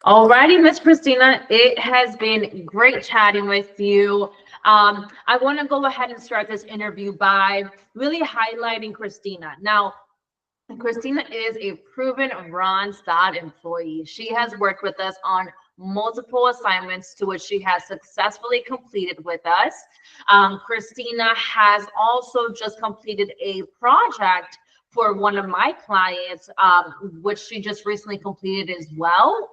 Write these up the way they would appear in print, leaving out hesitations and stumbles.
Alrighty, Miss Christina, it has been great chatting with you. I want to go ahead and start this interview by really highlighting Christina. Now, Christina is a proven Randstad employee. She has worked with us on multiple assignments to which she has successfully completed with us. Christina has also just completed a project for one of my clients, which she just recently completed as well.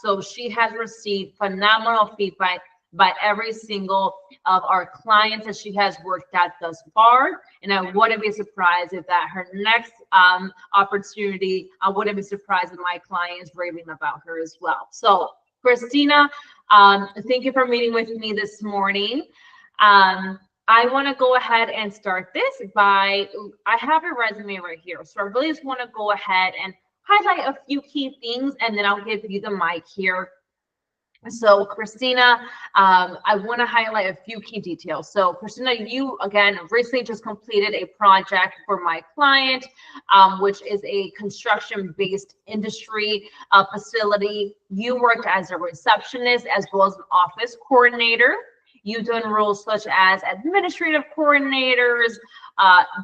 So she has received phenomenal feedback by every single of our clients that she has worked at thus far. And I wouldn't be surprised if that her next opportunity, I wouldn't be surprised if my clients raving about her as well. So Christina, thank you for meeting with me this morning. I want to go ahead and start this by, I have a resume right here. So I really just want to go ahead and highlight a few key things, and then I'll give you the mic here. So Christina, I want to highlight a few key details. So Christina, you again recently just completed a project for my client, which is a construction-based industry facility. You worked as a receptionist as well as an office coordinator. You've done roles such as administrative coordinators,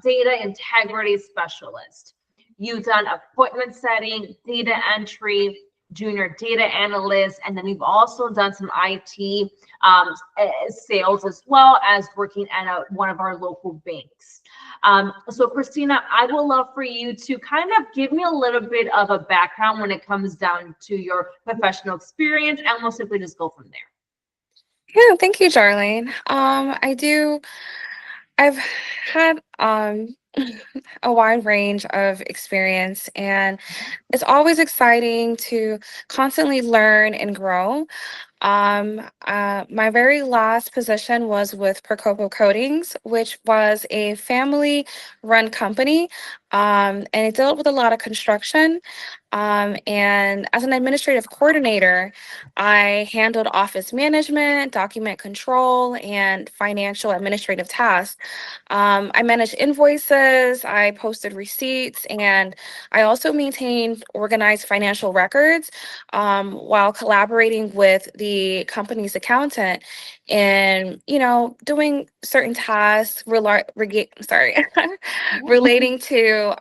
data integrity specialist. You've done appointment setting, data entry, junior data analyst, and then we've also done some IT sales as well as working at one of our local banks. So Christina, I would love for you to kind of give me a little bit of a background when it comes down to your professional experience, and we'll simply just go from there. Yeah, thank you, Darlene. I've had a wide range of experience, and it's always exciting to constantly learn and grow. My very last position was with Percoco Coatings, which was a family-run company, and it dealt with a lot of construction. And as an administrative coordinator, I handled office management, document control, and financial administrative tasks. I managed invoices, I posted receipts, and I also maintained organized financial records while collaborating with the company's accountant and, doing certain tasks relating to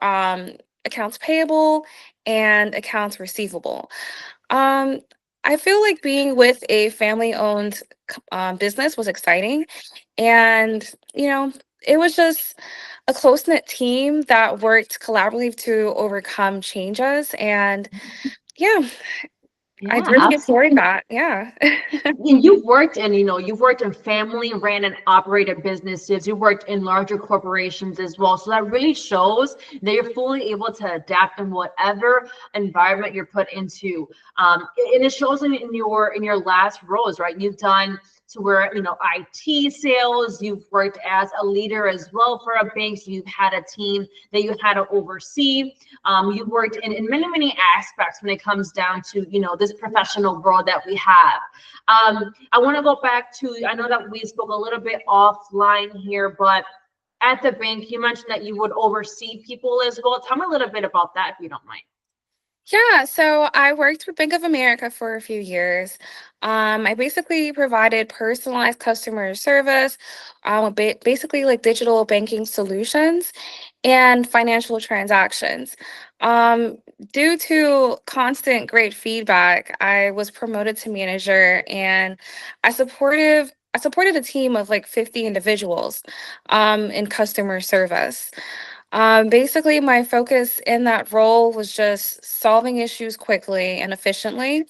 accounts payable and accounts receivable. Um, I feel like being with a family-owned business was exciting, and it was just a close-knit team that worked collaboratively to overcome changes. And yeah, I'd Yeah, really enjoyed that. Yeah. and you've worked in, you've worked in family ran and operated businesses. You worked in larger corporations as well. So that really shows that you're fully able to adapt in whatever environment you're put into. And it shows in your last roles, right? You've done to where, IT sales, you've worked as a leader as well for a bank. So you've had a team that you had to oversee. You've worked in many, many aspects when it comes down to, this professional world that we have. I want to go back to, I know that we spoke a little bit offline here, but at the bank, you mentioned that you would oversee people as well. Tell me a little bit about that, if you don't mind. Yeah, so I worked with Bank of America for a few years. I basically provided personalized customer service, basically like digital banking solutions and financial transactions. Um, Due to constant great feedback, I was promoted to manager, and I supported a team of like 50 individuals in customer service. Basically, my focus in that role was just solving issues quickly and efficiently,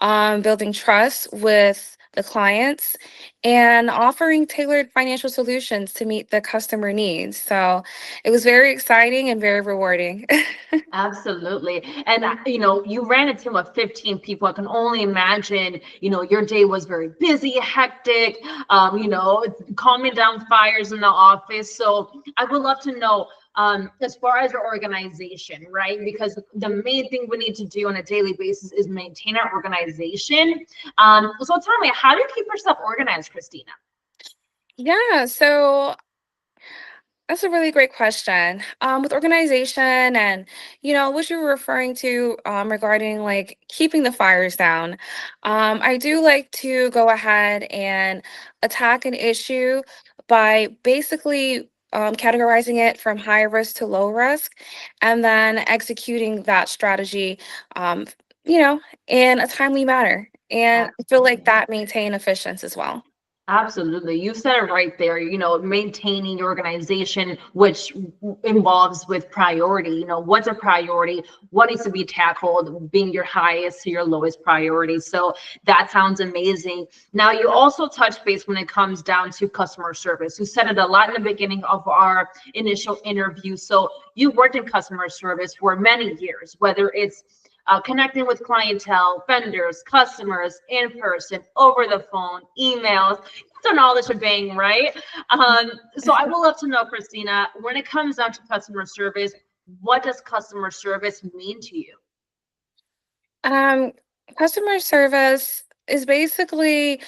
building trust with the clients, and offering tailored financial solutions to meet the customer needs. So it was very exciting and very rewarding. Absolutely. And, you ran a team of 15 people. I can only imagine, your day was very busy, hectic, calming down fires in the office. So I would love to know, as far as your organization, right? Because the main thing we need to do on a daily basis is maintain our organization. So tell me, how do you keep yourself organized, Christina? Yeah, so That's a really great question. With organization and, what you were referring to regarding like keeping the fires down, I do like to go ahead and attack an issue by basically categorizing it from high risk to low risk and then executing that strategy, um, you know, in a timely manner. And I feel like that maintain efficiency as well. Absolutely. You said it right there, maintaining your organization, which involves with priority, what's a priority, what needs to be tackled, being your highest to your lowest priority. So that sounds amazing. Now, you also touch base when it comes down to customer service. You said it a lot in the beginning of our initial interview. So you worked in customer service for many years, whether it's connecting with clientele, vendors, customers in person, over the phone, emails. You've done all the shebang, right? So I would love to know, Kristina, when it comes down to customer service, what does customer service mean to you? Um, Customer service is basically,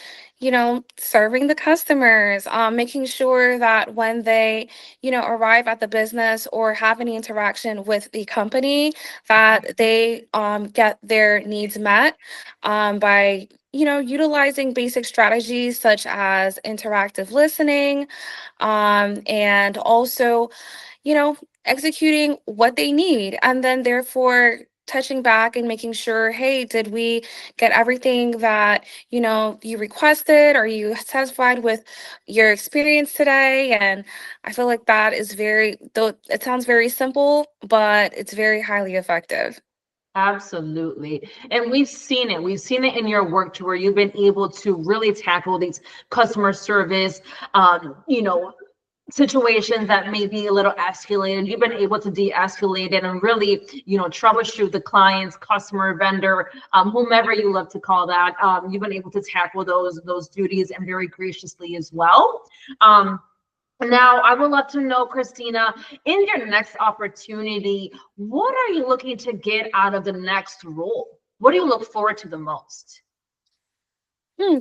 serving the customers, making sure that when they, arrive at the business or have any interaction with the company, that they get their needs met by, utilizing basic strategies such as interactive listening, and also executing what they need, and then therefore touching back and making sure, hey, did we get everything that you requested? Are you satisfied with your experience today? And I feel like that is very, though it sounds very simple, but it's very highly effective. Absolutely. And we've seen it. We've seen it in your work to where you've been able to really tackle these customer service, situations that may be a little escalated. You've been able to de-escalate it and really, troubleshoot the clients, customer, vendor, whomever you love to call that. You've been able to tackle those duties and very graciously as well. Now, I would love to know, Kristina, in your next opportunity, what are you looking to get out of the next role? What do you look forward to the most?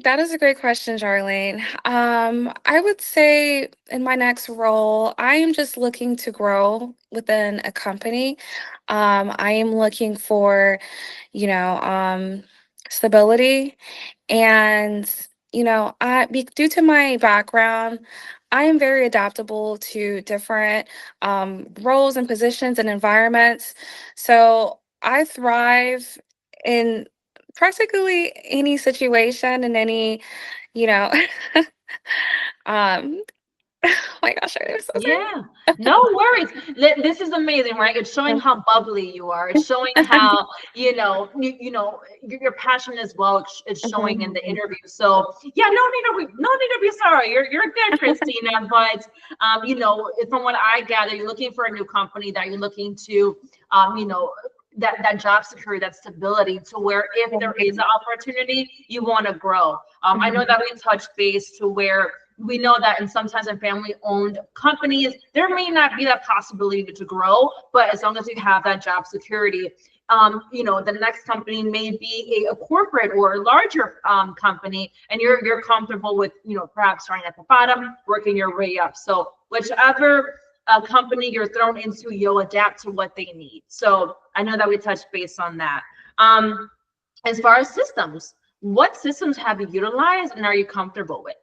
That is a great question, Charlene. I would say in my next role, I am just looking to grow within a company. I am looking for, stability. And, due to my background, I am very adaptable to different roles and positions and environments. So I thrive in practically any situation and any, you know, um, oh my gosh, I'm so sorry. Yeah, no worries. This is amazing, right? It's showing how bubbly you are. It's showing how, your passion as well is showing in the interview. So yeah, no need to be sorry. You're good, Kristina. But from what I gather, you're looking for a new company that you're looking to, that job security, that stability, to where if there is an opportunity, you want to grow. I know that we touched base to where we know that in sometimes in family owned companies, there may not be that possibility to grow, but as long as you have that job security, the next company may be a corporate or a larger company, and you're comfortable with, perhaps starting at the bottom, working your way up. So whichever company you're thrown into, you'll adapt to what they need. So I know that we touched base on that. As far as systems, what systems have you utilized and are you comfortable with?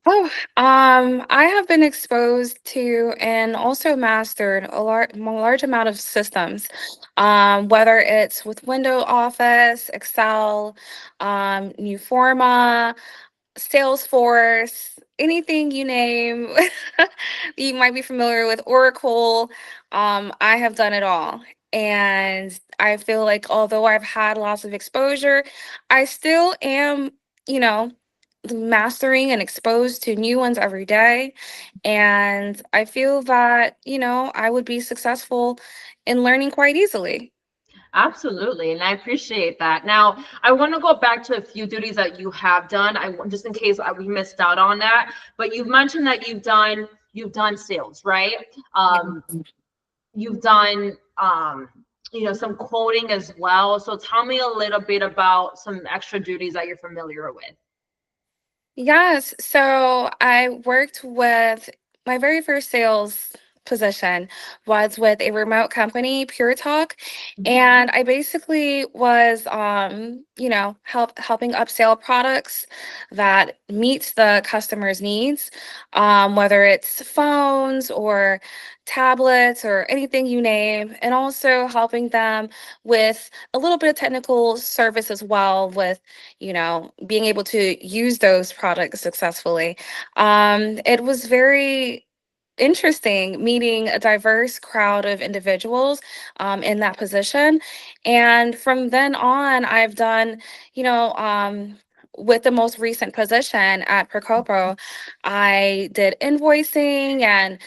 Oh, I have been exposed to and also mastered a large amount of systems, whether it's with Windows Office, Excel, Nuforma, Salesforce, anything you name. You might be familiar with Oracle. I have done it all. And I feel like although I've had lots of exposure, I still am, you know, mastering and exposed to new ones every day. And I feel that, I would be successful in learning quite easily. Absolutely, and I appreciate that. Now, I want to go back to a few duties that you have done. Just in case we missed out on that, but you've mentioned that you've done sales, right? You've done some quoting as well. So tell me a little bit about some extra duties that you're familiar with. Yes. So I worked with my very first sales position was with a remote company, Pure Talk, and I basically was, helping upsell products that meets the customer's needs, whether it's phones or tablets or anything you name, and also helping them with a little bit of technical service as well, with being able to use those products successfully. It was very interesting meeting a diverse crowd of individuals in that position. And from then on, I've done, with the most recent position at Procopo, I did invoicing and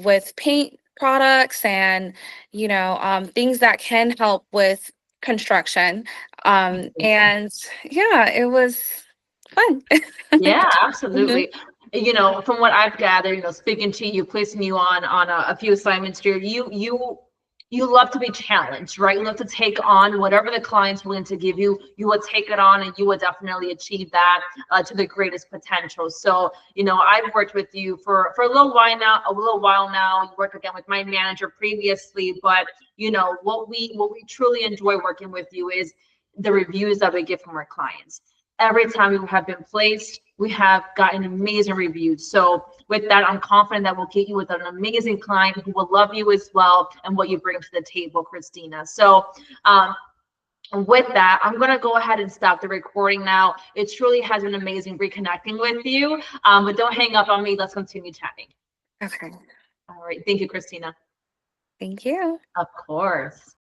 with paint products and, things that can help with construction. And yeah, it was fun. Yeah, Mhm. absolutely. From what I've gathered, speaking to you, placing you on a few assignments here, you love to be challenged, right? You love to take on whatever the client's willing to give you. You will take it on, and you will definitely achieve that to the greatest potential. So, I've worked with you for a little while now. You worked again with my manager previously, but what we truly enjoy working with you is the reviews that we get from our clients. Every time we have been placed, we have gotten amazing reviews. So with that, I'm confident that we'll get you with an amazing client who will love you as well and what you bring to the table, Kristina. So with that, I'm going to go ahead and stop the recording now. It truly has been amazing reconnecting with you. But don't hang up on me. Let's continue chatting. Okay. All right. Thank you, Kristina. Thank you. Of course.